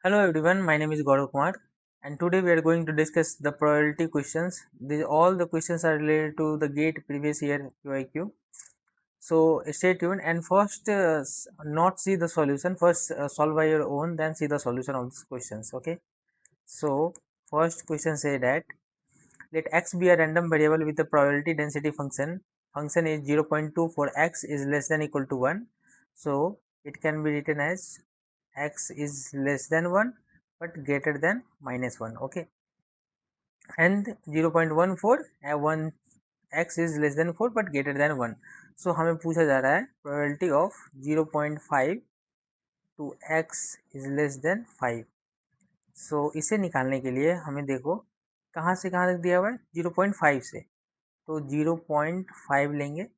Hello everyone, my name is Gaurav Kumar and today we are going to discuss the probability questions. All the questions are related to the GATE previous year QIQ. So stay tuned and first not see the solution, first solve by your own, then see the solution of these questions. Okay. So first question say that let x be a random variable with a probability density function. Function is 0.2 for x is less than equal to 1. So it can be written as x is less than 1 but greater than -1. Okay, and 0.1 for 1 x is less than 4 but greater than 1. So हमें पूछा जा रहा है probability of 0.5 to x is less than 5. So इसे निकालने के लिए हमें देखो कहाँ से कहाँ तक दिया हुआ है 0.5 से, तो 0.5 लेंगे,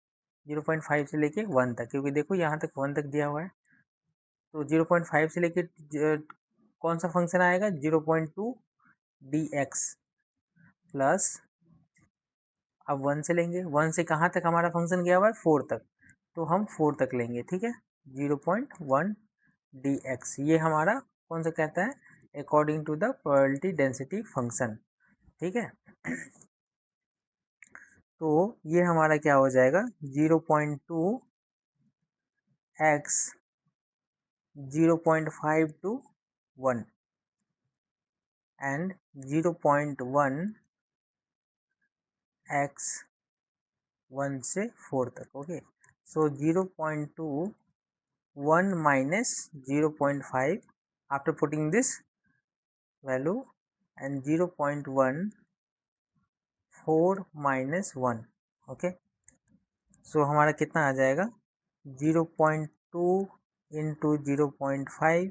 0.5 से लेके 1 तक, क्योंकि देखो यहाँ तक 1 तक दिया हुआ है। तो 0.5 से लेके कौन सा फंक्शन आएगा 0.2 dx प्लस, अब 1 से लेंगे, 1 से कहाँ तक हमारा फंक्शन गया हुआ है 4 तक, तो हम 4 तक लेंगे। ठीक है, 0.1 dx ये हमारा कौन सा कहता है according to the probability density function. ठीक है, तो ये हमारा क्या हो जाएगा 0.2 x 0.5 to 1 and 0.1 x 1 से 4 तक। Okay, so 0.2 1 minus 0.5 after putting this value and 0.1 4 minus 1। Okay, सो हमारा कितना आ जाएगा 0.2 इंटू 0.5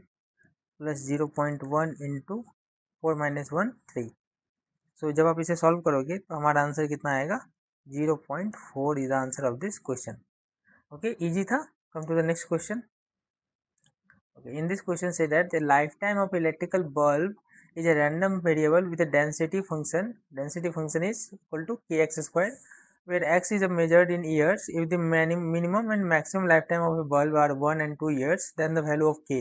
प्लस 0.1 इंटू 4 माइनस 1 3। सो जब आप इसे सॉल्व करोगे तो हमारा आंसर कितना आएगा 0.4 is the answer of this question. Okay, easy था। Come to the next question. Okay, in this question say that the lifetime of electrical bulb is a random variable with a density function. Density function is equal to kx square, where x is measured in years. If the minimum and maximum lifetime of a bulb are 1 and 2 years, then the value of k.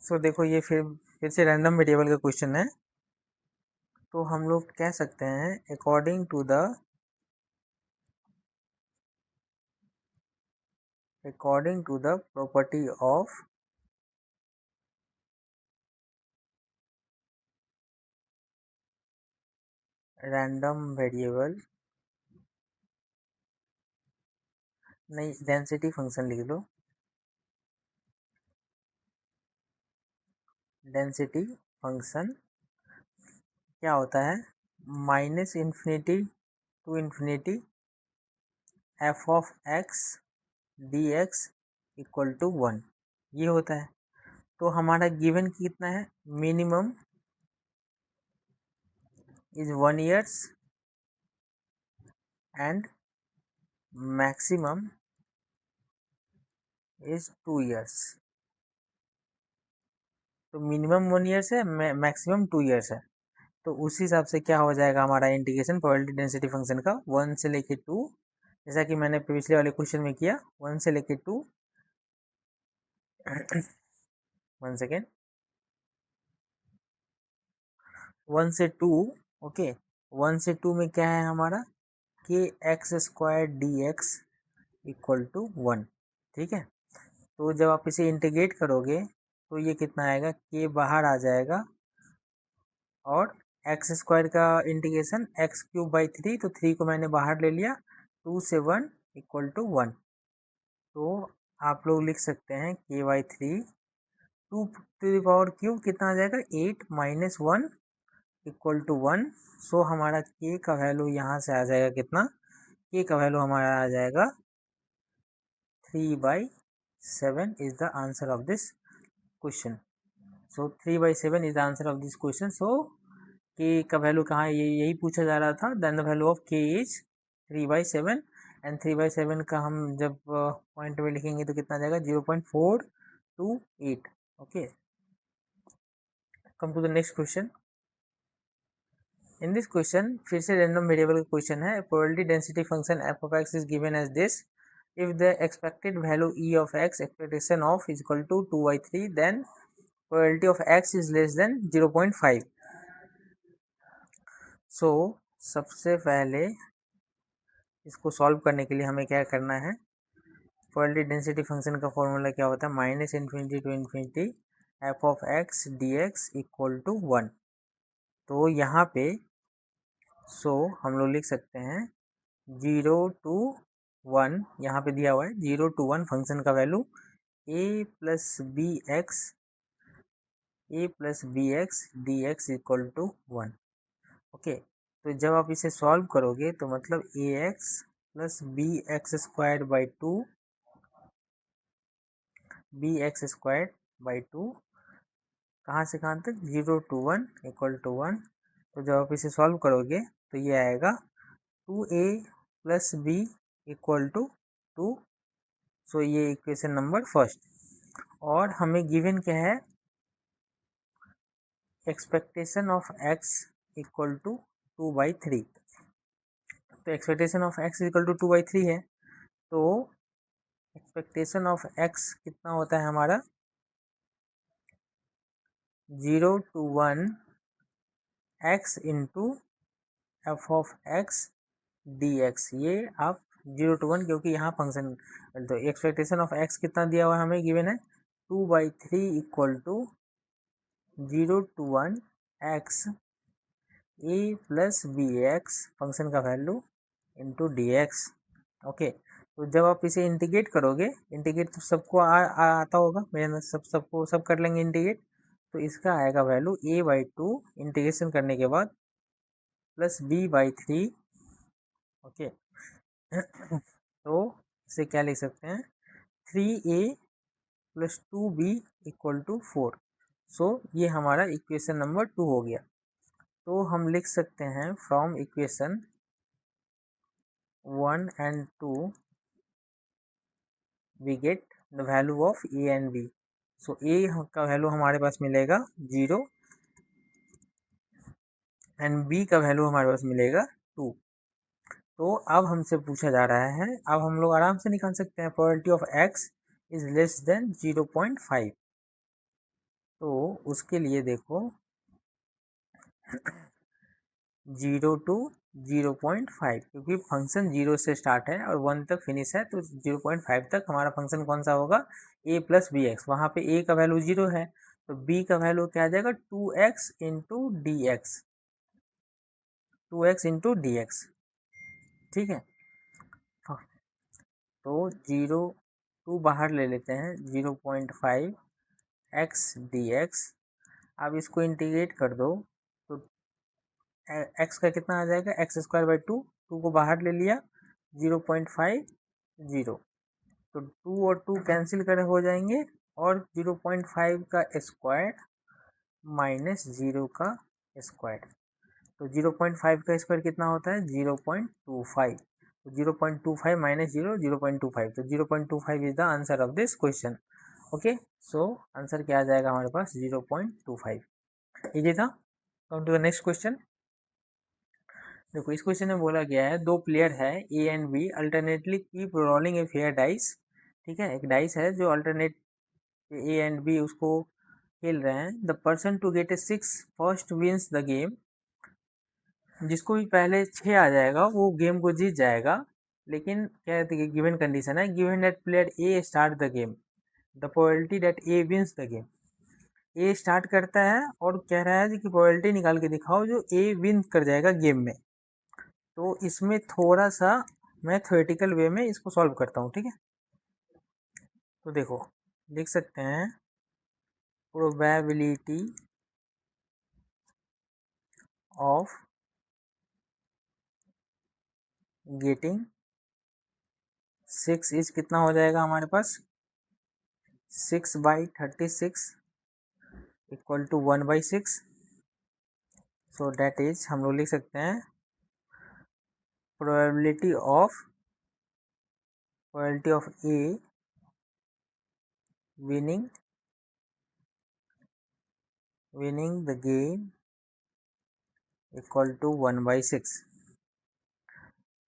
So देखो ये फिर से random variable का question है, तो हम लोग कह सकते हैं according to the property of random variable, नहीं डेंसिटी फंक्शन लिख लो, डेंसिटी फंक्शन क्या होता है minus infinity to infinity f of x D x equal to 1, ये होता है। तो हमारा गिवन कितना है minimum is 1 years and maximum is 2 years. तो मिनिमम 1 ईयर्स है, मैक्सिमम 2 ईयर्स है, तो उस हिसाब से क्या हो जाएगा हमारा इंटीग्रेशन प्रोबेबिलिटी डेंसिटी फंक्शन का 1 से लेके 2, जैसा कि मैंने पिछले वाले क्वेश्चन में किया 1 से लेके 2 1 सेकेंड 1 से 2। ओके, 1 से 2 में क्या है हमारा के x square d x equal to 1। ठीक है, तो जब आप इसे इंटीग्रेट करोगे तो ये कितना आएगा के बाहर आ जाएगा और एक्स स्क्वायर का इंटीग्रेशन एक्स क्यूब बाई 3, तो 3 को मैंने बाहर ले लिया, 2 से 1 इक्वल टू 1। तो आप लोग लिख सकते हैं के by 3 2 to the power cube कितना आ जाएगा 8 माइनस 1 इक्वल टू 1। सो हमारा के का वैल्यू यहाँ से आ जाएगा कितना, के का वैल्यू हमारा आ जाएगा 3/7 is the answer of this question. So 3/7 is the answer of this question. So K का वैल्यू कहाँ है, यही पूछा जा रहा था। देन द वैल्यू ऑफ के इज 3/7 एंड 3/7 का हम जब पॉइंट में लिखेंगे तो कितना आ जाएगा 0.428। Okay, come to the next question. In this question फिर से रैंडम वेरिएबल का क्वेश्चन है। Probability density function f of x is given as this. if the expected value e of x expectation of is equal to 2/3, then probability of x is less than 0.5. सो सबसे पहले इसको solve करने के लिए हमें क्या करना है, प्रोबेबिलिटी डेंसिटी फंक्शन का फॉर्मूला क्या होता है, minus infinity to infinity f of x D x equal to 1। तो यहाँ पे हम लोग लिख सकते हैं 0 to 1, यहाँ पे दिया हुआ है 0 to 1 फंक्शन का value a plus B X D x equal to 1। Okay, तो जब आप इसे सॉल्व करोगे तो मतलब A X plus B X square by 2 कहाँ से कहाँ तक 0 to 1 इक्वल टू 1। तो जब आप इसे सॉल्व करोगे तो ये आएगा 2a plus b equal to 2। So ये इक्वेशन नंबर फर्स्ट। और हमें गिवन क्या है, expectation of x equal to 2/3। तो expectation of x equal to 2/3 है, तो एक्सपेक्टेशन ऑफ x कितना होता है हमारा 0 to 1 x into F of x D x. ये आप 0 to 1, क्योंकि यहाँ फंक्शन, तो एक्सपेक्टेशन ऑफ x कितना दिया हुआ है हमें गिवन है 2/3 equal to 0 to 1 x A plus B X function का value into D X. Okay, तो जब आप इसे इंटीग्रेट करोगे, इंटीग्रेट तो सबको आता होगा, मेरे सबको सब कर लेंगे इंटीग्रेट, तो इसका आएगा वैल्यू a/2 इंटीग्रेशन करने के बाद प्लस b/3। ओके, तो इसे क्या लिख सकते हैं 3a plus 2b equal to 4। सो ये हमारा इक्वेशन नंबर 2 हो गया। तो हम लिख सकते हैं from equation 1 and 2 we get the value of a and b। So a का वैल्यू हमारे पास मिलेगा 0 एंड b का वैल्यू हमारे पास मिलेगा 2। तो अब हमसे पूछा जा रहा है, अब हम लोग आराम से निकाल सकते हैं probability of x is less then 0.5। तो उसके लिए देखो 0 to 0.5, क्योंकि फंक्शन 0 से स्टार्ट है और 1 तक फिनिश है, तो 0.5 तक हमारा फंक्शन कौन सा होगा a प्लस बी एक्स। वहाँ पे a का वैल्यू 0 है, तो b का वैल्यू क्या आ जाएगा 2x into D x, 2x into D x. ठीक है, हाँ, तो 0 बाहर ले लेते हैं 0.5 x डी एक्स। अब इसको इंटीग्रेट कर दो तो x का कितना आ जाएगा x²/2, 2 को बाहर ले लिया 0.5 0, तो 2 और 2 कैंसिल कर हो जाएंगे, और 0.5 का स्क्वायर माइनस 0 का स्क्वायर, तो 0.5 का स्क्वायर कितना होता है 0.25। तो 0.25 माइनस 0 0.25, तो 0.25 is the answer of this question. Okay, so answer क्या आ जाएगा हमारे पास 0.25। इजी था। Come to the next question. देखो इस क्वेश्चन में बोला गया है दो प्लेयर है A and B alternately keep rolling a fair dice. ठीक है, एक डाइस है जो अल्टरनेट ए एंड बी उसको खेल रहे हैं। The person to get a 6 first wins the game. जिसको भी पहले 6 आ जाएगा वो गेम को जीत जाएगा, लेकिन क्या है गिवन कंडीशन है, given that player A start the game, the probability that A wins the game. A start करता है और कह रहा है कि प्रोबेबिलिटी निकाल के दिखाओ जो ए विन कर जाएगा गेम में। तो इसमें थोड़ा सा मैं थ्योरेटिकल वे में इसको सॉल्व करता हूँ। ठीक है, तो देखो लिख सकते हैं प्रोबेबिलिटी ऑफ गेटिंग 6 इज कितना हो जाएगा हमारे पास 6/36 equal to 1/6। So that is हम लोग लिख सकते हैं probability of A winning the game equal to 1/6।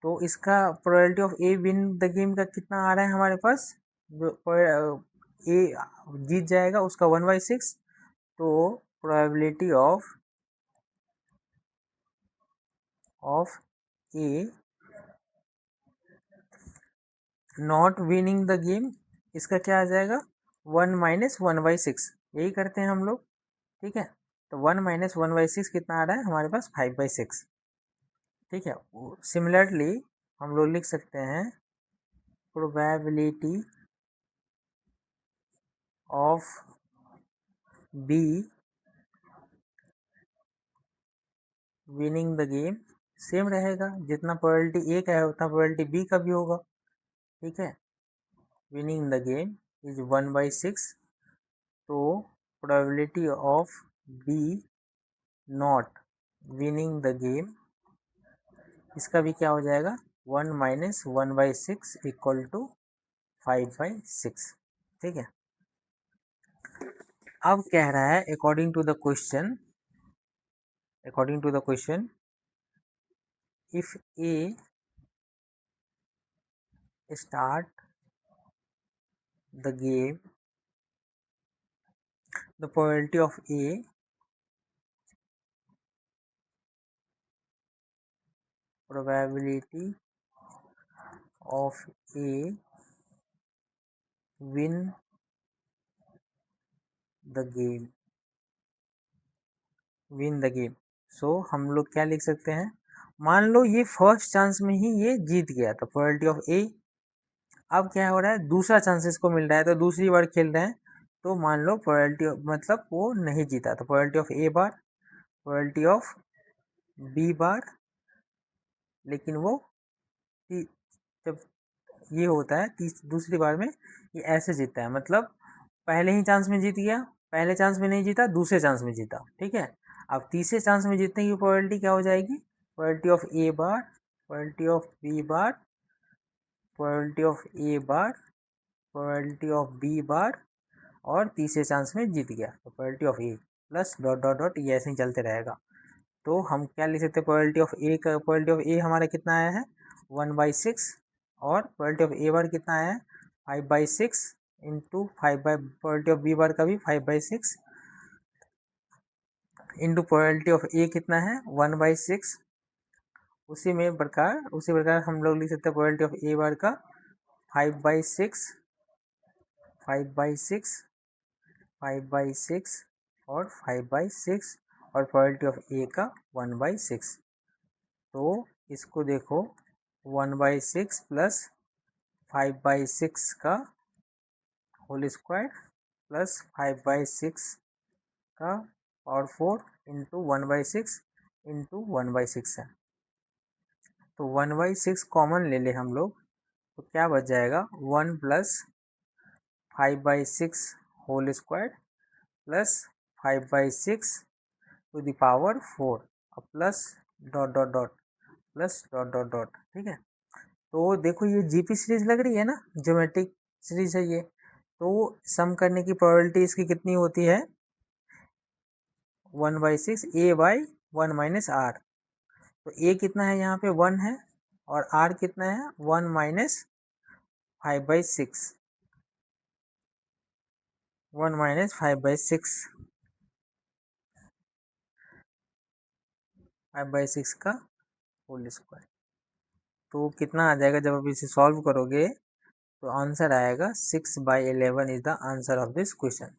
तो इसका probability of A win the game का कितना आ रहा है हमारे पास, जो ए जीत जाएगा उसका 1/6। तो probability of A not winning the game, इसका क्या आ जाएगा 1 - 1/6, यही करते हैं हम लोग। ठीक है, तो 1 - 1/6 कितना आ रहा है हमारे पास 5/6। ठीक है, सिमिलरली हम लोग लिख सकते हैं probability of be winning the game same रहेगा, जितना प्रोबेबिलिटी ए का है उतना प्रोबेबिलिटी बी का भी होगा। ठीक है, विनिंग द गेम इज 1/6, तो probability of B not winning the game, इसका भी क्या हो जाएगा 1 - 1/6 इक्वल टू 5/6। ठीक है, अब कह रहा है according to the question if A start the game, the probability of A win the game। सो हम लोग क्या लिख सकते हैं, मान लो ये फर्स्ट चांस में ही ये जीत गया तो प्रोबेबिलिटी ऑफ ए, अब क्या हो रहा है दूसरा चांस इसको मिल रहा है तो दूसरी बार खेल रहे हैं, तो मान लो प्रोबेबिलिटी मतलब वो नहीं जीता तो probability of A bar, probability of B bar, लेकिन वो जब ये होता है दूसरी बार में ये ऐसे जीतता है, मतलब पहले ही चांस में जीत गया, पहले चांस में नहीं जीता दूसरे चांस में जीता। ठीक है, अब तीसरे चांस में जीतने की प्रोबेबिलिटी क्या हो जाएगी, probability of A bar, probability of B bar, probability of A bar, probability of B bar, और तीसरे चांस में जीत गया तो probability of A plus dot dot dot, ये ऐसे ही चलते रहेगा। तो हम क्या लिख सकते हैं, प्रोबेबिलिटी ऑफ ए का प्रोबेबिलिटी ऑफ ए हमारा कितना आया है 1/6, और प्रोबेबिलिटी ऑफ ए बार कितना आया है 5/6 into 5 probability of B bar का भी 5/6 इंटू प्रोबेबिलिटी ऑफ ए कितना है 1/6। उसी प्रकार हम लोग लिख सकते हैं प्रोबेबिलिटी ऑफ ए बार का 5/6, 5/6, 5/6 और 5/6, और प्रोबेबिलिटी ऑफ ए का 1/6। तो इसको देखो 1/6 प्लस 5/6 का होल स्क्वायर प्लस 5/6 का पावर 4 इंटू 1/6 इंटू 1/6 है, तो 1/6 कॉमन ले ले हम लोग, तो क्या बच जाएगा 1 plus 5/6 whole square plus 5/6 to the power 4 और plus dot dot dot plus dot dot dot. ठीक है, तो देखो ये जीपी सीरीज लग रही है ना, ज्योमेट्रिक सीरीज है ये, तो सम करने की प्रोबेबिलिटी इसकी कितनी होती है 1/6 A/1 - R। तो ए कितना है यहाँ पे 1 है, और आर कितना है 1 - 5/6, 1 - 5/6, 5/6 का होल स्क्वायर। तो कितना आ जाएगा जब आप इसे सॉल्व करोगे, तो आंसर आएगा 6/11 is the answer of this question.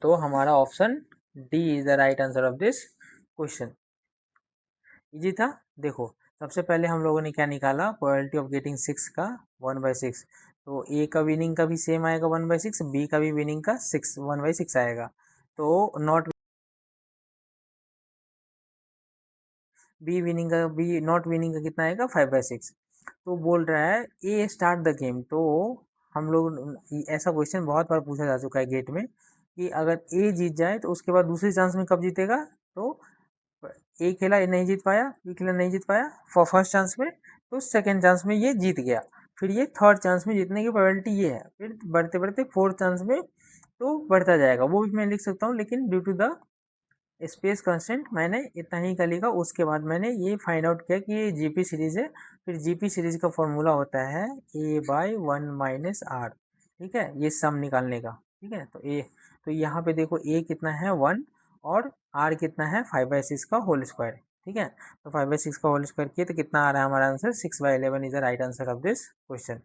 तो हमारा option D is the right answer of this question. Easy था। देखो सबसे पहले हम लोगों ने क्या निकाला, प्रोबेबिलिटी ऑफ गेटिंग 6 का 1/6, तो ए का विनिंग का भी सेम आएगा 1/6, बी का भी विनिंग का 1/6 आएगा। तो नॉट नॉट विनिंग का कितना आएगा 5/6। तो बोल रहा है ए स्टार्ट द गेम, तो हम लोग ऐसा क्वेश्चन बहुत बार पूछा जा चुका है गेट में कि अगर ए जीत जाए तो उसके बाद दूसरे चांस में कब जीतेगा, तो ए खेला ये नहीं जीत पाया, बी खेला नहीं जीत पाया फर्स्ट चांस में, तो सेकेंड चांस में ये जीत गया, फिर ये थर्ड चांस में जीतने की प्रोबेबिलिटी ये है, फिर बढ़ते बढ़ते फोर्थ चांस में तो बढ़ता जाएगा, वो भी मैं लिख सकता हूँ, लेकिन due to the space constant मैंने इतना ही कर लिखा। उसके बाद मैंने ये फाइंड आउट किया कि ये जीपी सीरीज है। फिर जीपी सीरीज का फॉर्मूला होता है a/1 - r। ठीक है, ये सम निकालने का। ठीक है, तो यहाँ पे देखो a कितना है 1 और r कितना है 5/6 का होल स्क्वायर। ठीक है, तो 5/6 का होल स्क्वायर किए तो कितना आ रहा है हमारा answer 6/11 is the right answer of this question.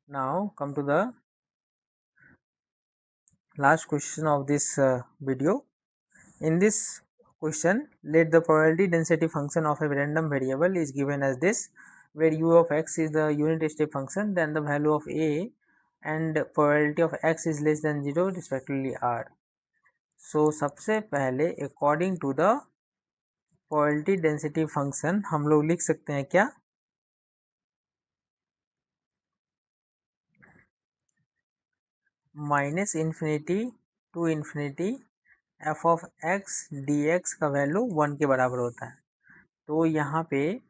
Now come to the last question of this video. In this question, let the probability density function of a random variable is given as this, where u of x is the unit step function, then the value of a and probability of x is less than 0 respectively are. So सबसे पहले according to the probability density function हम लोग लिख सकते हैं क्या, minus infinity to infinity f of x D x का value 1 के बराबर होता है। तो यहाँ पे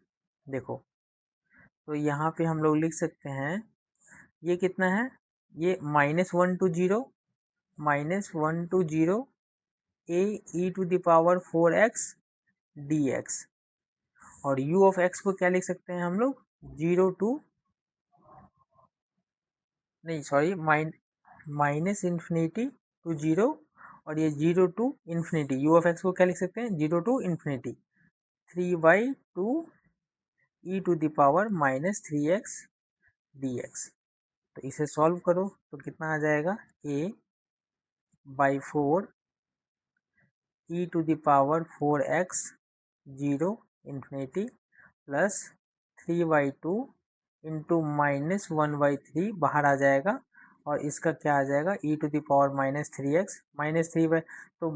देखो, तो यहाँ पे हम लोग लिख सकते हैं ये कितना है, ये -1 to 0 -1 to 0 a e⁴x dx, और u ऑफ x को क्या लिख सकते हैं हम लोग 0 to नहीं सॉरी माइनस इन्फिनिटी टू 0 और ये 0 to infinity. u of x को क्या लिख सकते हैं 0 to इन्फिनिटी 3/2 e⁻−3x dx। तो इसे सॉल्व करो तो कितना आ जाएगा a/4 e⁴x 0 infinity plus 3/2 into -1/3 बाहर आ जाएगा, और इसका क्या आ जाएगा e⁻−3x -3 तो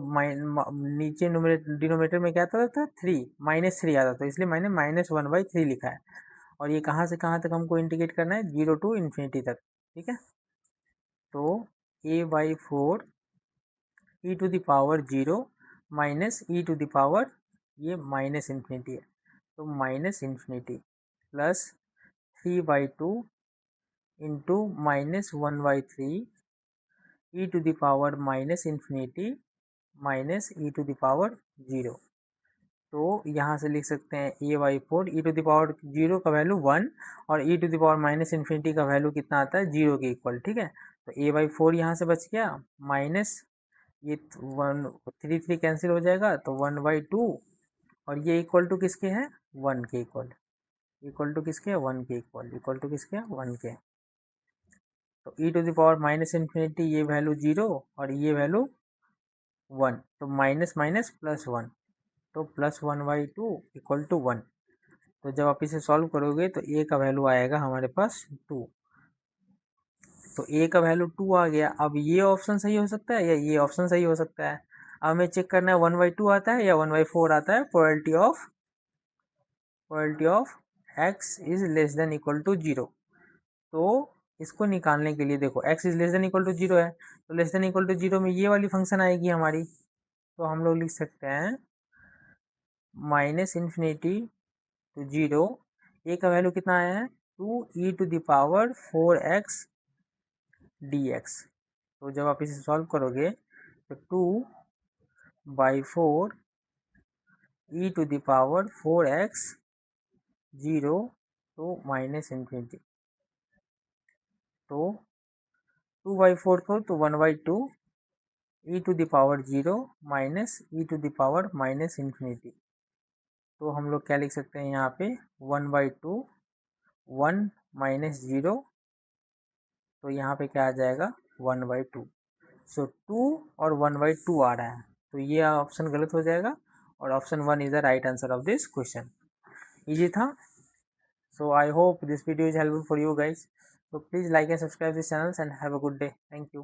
नीचे डिनोमिनेटर में क्या आता था 3 -3 आता, तो इसलिए मैंने -1/3 लिखा है। और ये कहाँ से कहाँ तक हमको इंटीग्रेट करना है 0 to इन्फिनिटी तक। ठीक है, तो a/4 e⁻0 माइनस e⁻, ये माइनस इन्फिनिटी है तो माइनस इन्फिनिटी प्लस 3/2 इंटू -1/3 e⁻−इन्फिनिटी माइनस e⁻0। तो यहाँ से लिख सकते हैं a/4 e⁻0 का वैल्यू 1 और e⁻−इन्फिनिटी का वैल्यू कितना आता है 0 के इक्वल। ठीक है, तो a/4 यहाँ से बच गया, माइनस ये 1 3 कैंसिल हो जाएगा तो 1/2, और ये इक्वल टू किसके है 1 के इक्वल, इक्वल टू किसके 1 के इक्वल, इक्वल टू किसके 1 के। तो e⁻−इन्फिनिटी ये वैल्यू 0 और ये वैल्यू 1, तो माइनस माइनस प्लस 1, तो +1/2 इक्वल टू 1। तो जब आप इसे सॉल्व करोगे तो a का वैल्यू आएगा हमारे पास 2। तो a का वैल्यू 2 आ गया। अब ये ऑप्शन सही हो सकता है या ये ऑप्शन सही हो सकता है। अब हमें चेक करना है 1/2 आता है या 1/4 आता है। Probability of x is less than equal to 0। तो इसको निकालने के लिए देखो x is less than equal to 0 है, तो लेस देन इक्वल टू 0 में ये वाली फंक्शन आएगी हमारी। तो हम लोग लिख सकते हैं -इन्फिनिटी टू 0, a का वैल्यू कितना आया है 2e⁴x dx। तो जब आप इसे सॉल्व करोगे तो 2/4 e⁴x 0 तो माइनस इन्फिनिटी, तो 2/4 को तो 1/2 e⁻0 माइनस e⁻−इन्फिनिटी। तो हम लोग क्या लिख सकते हैं यहाँ पे 1/2 1 माइनस 0, तो यहाँ पे क्या आ जाएगा 1/2। सो 2 और 1/2 आ रहा है, तो ये ऑप्शन गलत हो जाएगा और option 1 is the right answer of this question. Easy था। So I hope this video is helpful for you guys. So please like and subscribe this channel and have a good day. Thank you.